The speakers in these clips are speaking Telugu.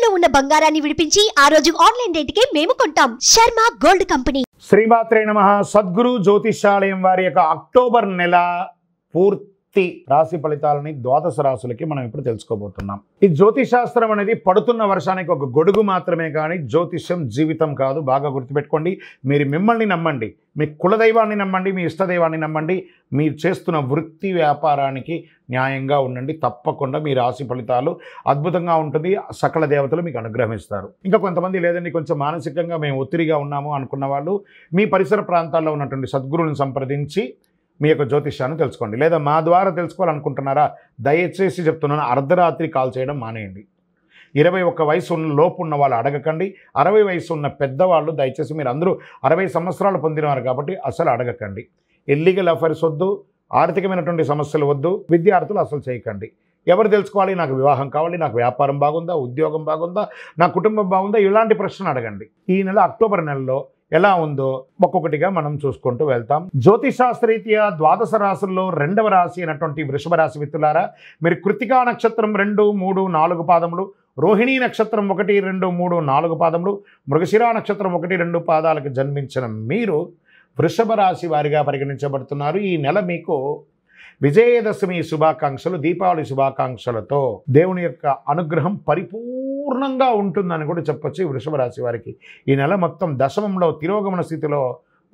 తాకట్టులో ఉన్న బంగారాన్ని విడిపించి ఆ రోజు ఆన్లైన్ రేటుకే మేము కొంటాం. Sharma gold company. శ్రీమాత్రే నమః. సద్గురు జ్యోతిష్యాలయం వారి యొక్క అక్టోబర్ నెల పూర్తి రాశి ఫలితాలని ద్వాదశ రాశులకి మనం ఇప్పుడు తెలుసుకోబోతున్నాం. ఈ జ్యోతిషాస్త్రం అనేది పడుతున్న వర్షానికి ఒక గొడుగు మాత్రమే కానీ జ్యోతిష్యం జీవితం కాదు. బాగా గుర్తుపెట్టుకోండి. మీరు మిమ్మల్ని నమ్మండి, మీ కులదైవాన్ని నమ్మండి, మీ ఇష్టదైవాన్ని నమ్మండి. మీరు చేస్తున్న వృత్తి వ్యాపారానికి న్యాయంగా ఉండండి. తప్పకుండా మీ రాశి ఫలితాలు అద్భుతంగా ఉంటుంది. సకల దేవతలు మీకు అనుగ్రహిస్తారు. ఇంకా కొంతమంది లేదండి, కొంచెం మానసికంగా మేము ఒత్తిడిగా ఉన్నాము అనుకున్న వాళ్ళు మీ పరిసర ప్రాంతాల్లో ఉన్నటువంటి సద్గురువులను సంప్రదించి మీ యొక్క జ్యోతిష్యాన్ని తెలుసుకోండి. లేదా మా ద్వారా తెలుసుకోవాలనుకుంటున్నారా, దయచేసి చెప్తున్నాను, అర్ధరాత్రి కాల్ చేయడం మానేయండి. 21 వయసు లోపు ఉన్న వాళ్ళు అడగకండి. 60 వయసు ఉన్న పెద్దవాళ్ళు దయచేసి, మీరు అందరూ 60 సంవత్సరాలు పొందినవారు కాబట్టి అసలు అడగకండి. ఇల్లీగల్ అఫైర్స్ వద్దు, ఆర్థికమైనటువంటి సమస్యలు వద్దు, విద్యార్థులు అసలు చేయకండి. ఎవరు తెలుసుకోవాలి, నాకు వివాహం కావాలి, నాకు వ్యాపారం బాగుందా, ఉద్యోగం బాగుందా, నా కుటుంబం బాగుందా, ఇలాంటి ప్రశ్నలు అడగండి. ఈ నెల అక్టోబర్ నెలలో ఎలా ఉందో ఒక్కొక్కటిగా మనం చూసుకుంటూ వెళ్తాం. జ్యోతిషాస్త్రరీత్యా ద్వాదశ రాశుల్లో 2వ రాశి అయినటువంటి వృషభ రాశి మిత్రులారా, మీరు కృత్తికా నక్షత్రం 2, 3, 4 పాదములు, రోహిణీ నక్షత్రం 1, 2, 3, 4 పాదములు, మృగశిరా నక్షత్రం 1, 2 పాదాలకు జన్మించిన మీరు వృషభ రాశి వారిగా పరిగణించబడుతున్నారు. ఈ నెల మీకు విజయదశమి శుభాకాంక్షలు, దీపావళి శుభాకాంక్షలతో దేవుని యొక్క అనుగ్రహం పరిపూర్ణంగా ఉంటుందని కూడా చెప్పొచ్చు. ఈ వృషభ రాశి వారికి ఈ నెల మొత్తం దశమంలో తిరోగమన స్థితిలో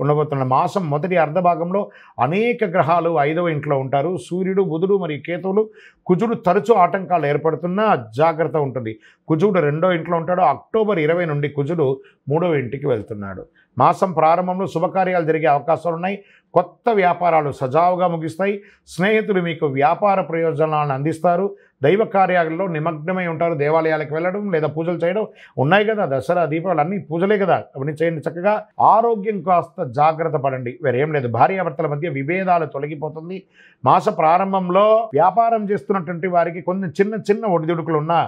ఉండబోతున్న మాసం మొదటి అర్ధభాగంలో అనేక గ్రహాలు 5వ ఇంట్లో ఉంటారు. సూర్యుడు, బుధుడు మరియు కేతువులు, కుజుడు తరచూ ఆటంకాలు ఏర్పడుతున్నా జాగ్రత్త ఉంటుంది. కుజుడు 2వ ఇంట్లో ఉంటాడు. అక్టోబర్ 20 నుండి కుజుడు 3వ ఇంటికి వెళ్తున్నాడు. మాసం ప్రారంభంలో శుభకార్యాలు జరిగే అవకాశాలు ఉన్నాయి. కొత్త వ్యాపారాలు సజావుగా ముగిస్తాయి. స్నేహితులు మీకు వ్యాపార ప్రయోజనాలను అందిస్తారు. దైవ కార్యాలలో నిమగ్నమై ఉంటారు. దేవాలయాలకు వెళ్ళడం లేదా పూజలు చేయడం ఉన్నాయి కదా, దసరా దీపావళి అన్ని పూజలే కదా, అవన్నీ చేయండి చక్కగా. ఆరోగ్యం కాస్త జాగ్రత్త పడండి, వేరేం లేదు. భార్యాభర్తల మధ్య విభేదాలు తొలగిపోతుంది. మాస ప్రారంభంలో వ్యాపారం చేస్తున్నటువంటి వారికి కొన్ని చిన్న చిన్న ఒడిదుడుకులు ఉన్నా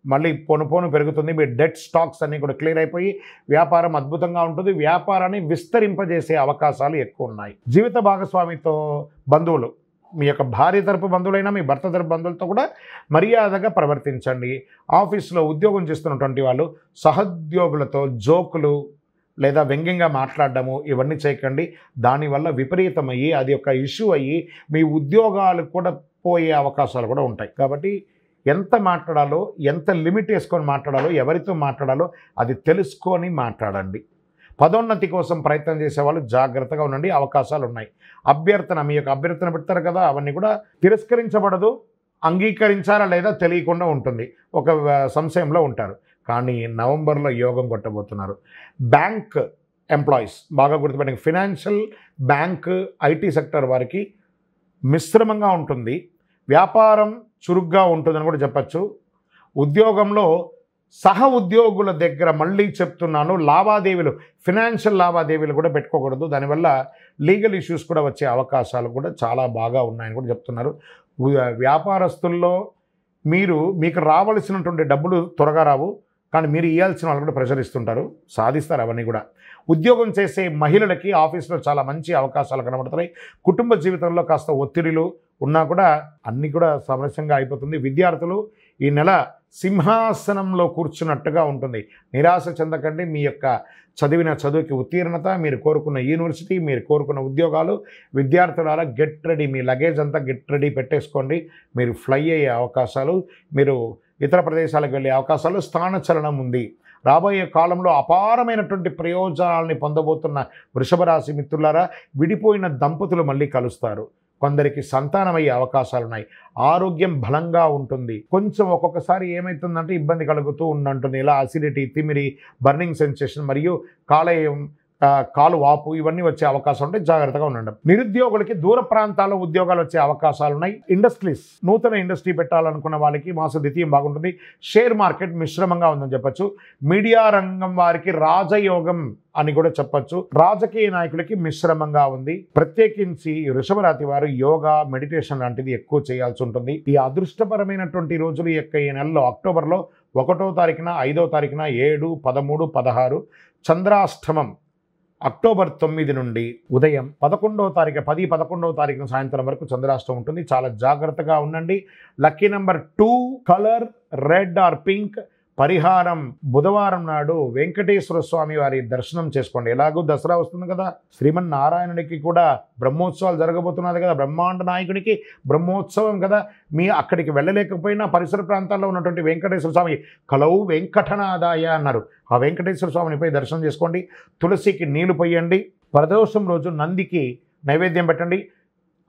మళ్ళీ పోను పెరుగుతుంది. మీ డెట్ స్టాక్స్ అన్నీ కూడా క్లియర్ అయిపోయి వ్యాపారం అద్భుతంగా ఉంటుంది. వ్యాపారాన్ని విస్తరింపజేసే అవకాశాలు ఎక్కువ ఉన్నాయి. జీవిత భాగస్వామితో బంధువులు, మీ యొక్క భార్య తరపు బంధువులైనా మీ భర్త తరపు బంధువులతో కూడా మర్యాదగా ప్రవర్తించండి. ఆఫీస్లో ఉద్యోగం చేస్తున్నటువంటి వాళ్ళు సహోద్యోగులతో జోకులు లేదా వ్యంగ్యంగా మాట్లాడడము ఇవన్నీ చేయకండి. దానివల్ల విపరీతమయ్యి అది ఒక ఇష్యూ అయ్యి మీ ఉద్యోగాలు కూడా పోయే అవకాశాలు కూడా ఉంటాయి. కాబట్టి ఎంత మాట్లాడాలో, ఎంత లిమిట్ వేసుకొని మాట్లాడాలో, ఎవరితో మాట్లాడాలో అది తెలుసుకొని మాట్లాడండి. పదోన్నతి కోసం ప్రయత్నం చేసేవాళ్ళు జాగ్రత్తగా ఉండండి, అవకాశాలు ఉన్నాయి. అభ్యర్థన, మీ యొక్క అభ్యర్థన పెడతారు కదా, అవన్నీ కూడా తిరస్కరించబడదు. అంగీకరించారా లేదా తెలియకుండా ఉంటుంది, ఒక సంశయంలో ఉంటారు. కానీ నవంబర్లో యోగం కొట్టబోతున్నారు. బ్యాంక్ ఎంప్లాయీస్ బాగా గుర్తుపెట్టండి. ఫినాన్షియల్, బ్యాంక్, ఐటీ సెక్టర్ వారికి మిశ్రమంగా ఉంటుంది. వ్యాపారం చురుగ్గా ఉంటుందని కూడా చెప్పచ్చు. ఉద్యోగంలో సహ ఉద్యోగుల దగ్గర మళ్ళీ చెప్తున్నాను, లావాదేవీలు, ఫినాన్షియల్ లావాదేవీలు కూడా పెట్టుకోకూడదు. దానివల్ల లీగల్ ఇష్యూస్ కూడా వచ్చే అవకాశాలు కూడా చాలా బాగా ఉన్నాయని కూడా చెప్తున్నారు. వ్యాపారస్తుల్లో మీకు రావాల్సినటువంటి డబ్బులు త్వరగా రావు, కానీ మీరు ఇవ్వాల్సిన వాళ్ళు కూడా ప్రెషర్ ఇస్తుంటారు, సాధిస్తారు అవన్నీ కూడా. ఉద్యోగం చేసే మహిళలకి ఆఫీస్లో చాలా మంచి అవకాశాలు కనబడుతున్నాయి. కుటుంబ జీవితంలో కాస్త ఒత్తిడిలు ఉన్నా కూడా అన్నీ కూడా సమరస్యంగా అయిపోతుంది. విద్యార్థులు ఈ నెల సింహాసనంలో కూర్చున్నట్టుగా ఉంటుంది. నిరాశ చెందకండి. మీ యొక్క చదివిన చదువుకి ఉత్తీర్ణత, మీరు కోరుకున్న యూనివర్సిటీ, మీరు కోరుకున్న ఉద్యోగాలు, విద్యార్థులారా గెట్ రెడీ. మీ లగేజ్ అంతా గెట్ రెడీ పెట్టేసుకోండి. మీరు ఫ్లై అయ్యే అవకాశాలు, మీరు ఇతర ప్రదేశాలకు వెళ్ళే అవకాశాలు, స్థానచలనం ఉంది. రాబోయే కాలంలో అపారమైనటువంటి ప్రయోజనాలని పొందబోతున్న వృషభ రాశి మిత్రులారా, విడిపోయిన దంపతులు మళ్ళీ కలుస్తారు. కొందరికి సంతానమయ్యే అవకాశాలు ఉన్నాయి. ఆరోగ్యం బలంగా ఉంటుంది. కొంచెం ఒక్కొక్కసారి ఏమవుతుందంటే ఇబ్బంది కలుగుతూ ఉంటుంది. ఇలా అసిడిటీ, తిమిరి, బర్నింగ్ సెన్సేషన్ మరియు కాలు వాపు ఇవన్నీ వచ్చే అవకాశం ఉంటే జాగ్రత్తగా ఉండండి. నిరుద్యోగులకి దూర ప్రాంతాల్లో ఉద్యోగాలు వచ్చే అవకాశాలు ఉన్నాయి. ఇండస్ట్రీస్, నూతన ఇండస్ట్రీ పెట్టాలనుకున్న వాళ్ళకి మాస ద్వితీయం బాగుంటుంది. షేర్ మార్కెట్ మిశ్రమంగా ఉందని చెప్పచ్చు. మీడియా రంగం వారికి రాజయోగం అని కూడా చెప్పచ్చు. రాజకీయ నాయకులకి మిశ్రమంగా ఉంది. ప్రత్యేకించి వృషభ రాశి వారు యోగా, మెడిటేషన్ లాంటిది ఎక్కువ చేయాల్సి ఉంటుంది. ఈ అదృష్టపరమైనటువంటి రోజులు యొక్క ఈ నెలలో అక్టోబర్లో 1వ తారీఖున, 5వ తారీఖున, 7, 13, 16 చంద్రాష్టమం. అక్టోబర్ 9 నుండి ఉదయం 11వ తారీఖు 11వ తారీఖున సాయంత్రం వరకు చంద్రాష్టమం ఉంటుంది. చాలా జాగ్రత్తగా ఉండండి. Lucky number 2, colour red or pink, పరిహారం బుధవారం నాడు వెంకటేశ్వర స్వామి వారి దర్శనం చేసుకోండి. ఎలాగో దసరా వస్తుంది కదా, శ్రీమన్నారాయణుడికి కూడా బ్రహ్మోత్సవాలు జరగబోతున్నది కదా, బ్రహ్మాండ నాయకుడికి బ్రహ్మోత్సవం కదా. మీ అక్కడికి వెళ్ళలేకపోయినా పరిసర ప్రాంతాల్లో ఉన్నటువంటి వెంకటేశ్వర స్వామి కలవు వెంకటనాదాయ అన్నారు. ఆ వెంకటేశ్వర స్వామిని పోయి దర్శనం చేసుకోండి. తులసికి నీళ్లు పోయండి. ప్రదోషం రోజు నందికి నైవేద్యం పెట్టండి.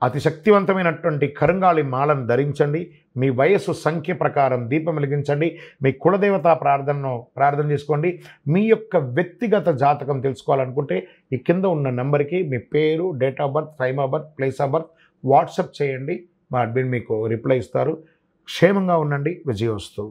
అతి శక్తివంతమైనటువంటి కరుంగాళి మాలను ధరించండి. మీ వయస్సు సంఖ్య ప్రకారం దీపం వెలిగించండి. మీ కులదేవతా ప్రార్థన చేసుకోండి. మీ యొక్క వ్యక్తిగత జాతకం తెలుసుకోవాలనుకుంటే ఈ కింద ఉన్న నెంబర్కి మీ పేరు, date of birth, time of birth, place of birth WhatsApp చేయండి. మా అడ్మిన్ మీకు రిప్లై ఇస్తారు. క్షేమంగా ఉండండి. విజయోస్తు.